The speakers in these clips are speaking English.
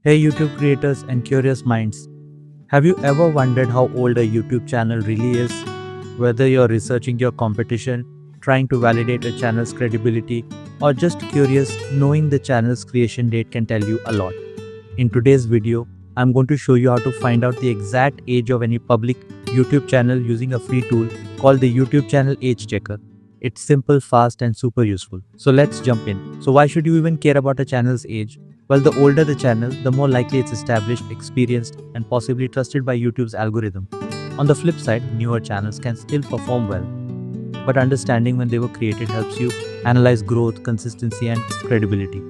Hey YouTube creators and curious minds. Have you ever wondered how old a YouTube channel really is? Whether you're researching your competition, trying to validate a channel's credibility, or just curious, knowing the channel's creation date can tell you a lot. In today's video, I'm going to show you how to find out the exact age of any public YouTube channel using a free tool called the YouTube Channel Age Checker. It's simple, fast, and super useful. So let's jump in. So why should you even care about a channel's age? Well, the older the channel, the more likely it's established, experienced, and possibly trusted by YouTube's algorithm. On the flip side, newer channels can still perform well, but understanding when they were created helps you analyze growth, consistency, and credibility.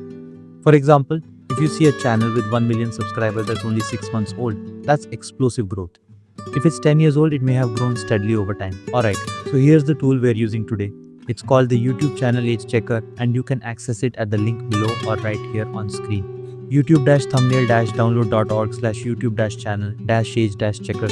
For example, if you see a channel with 1 million subscribers that's only 6 months old, that's explosive growth. If it's 10 years old, it may have grown steadily over time. Alright, so here's the tool we're using today. It's called the YouTube Channel Age Checker, and you can access it at the link below or right here on screen. youtube-thumbnail-download.org/youtube-channel-age-checker/.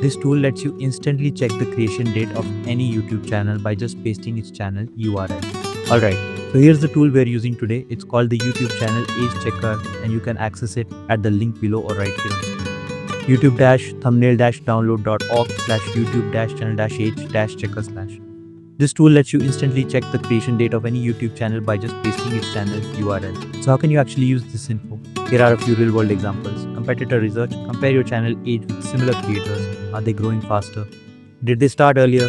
This tool lets you instantly check the creation date of any YouTube channel by just pasting its channel URL. Alright, so here's the tool we're using today. It's called the YouTube Channel Age Checker, and you can access it at the link below or right here on screen. youtube-thumbnail-download.org/youtube-channel-age-checker/. This tool lets you instantly check the creation date of any YouTube channel by just pasting its channel URL. So how can you actually use this info? Here are a few real-world examples. Competitor research. Compare your channel age with similar creators. Are they growing faster? Did they start earlier?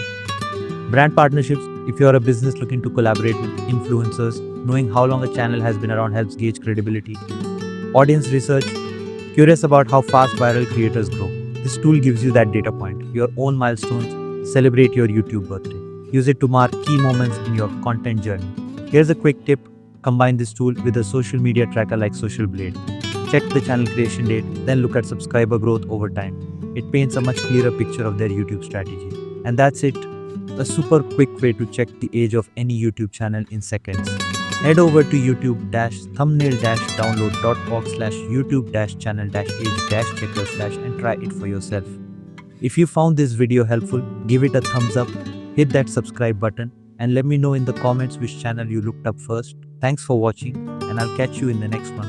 Brand partnerships. If you're a business looking to collaborate with influencers, knowing how long a channel has been around helps gauge credibility. Audience research. Curious about how fast viral creators grow. This tool gives you that data point. Your own milestones. Celebrate your YouTube birthday. Use it to mark key moments in your content journey. Here's a quick tip. Combine this tool with a social media tracker like Social Blade. Check the channel creation date, then look at subscriber growth over time. It paints a much clearer picture of their YouTube strategy. And that's it. A super quick way to check the age of any YouTube channel in seconds. Head over to youtube-thumbnail-download.org/youtube-channel-age-checker/ and try it for yourself. If you found this video helpful, give it a thumbs up, hit that subscribe button, and let me know in the comments which channel you looked up first. Thanks for watching, and I'll catch you in the next one.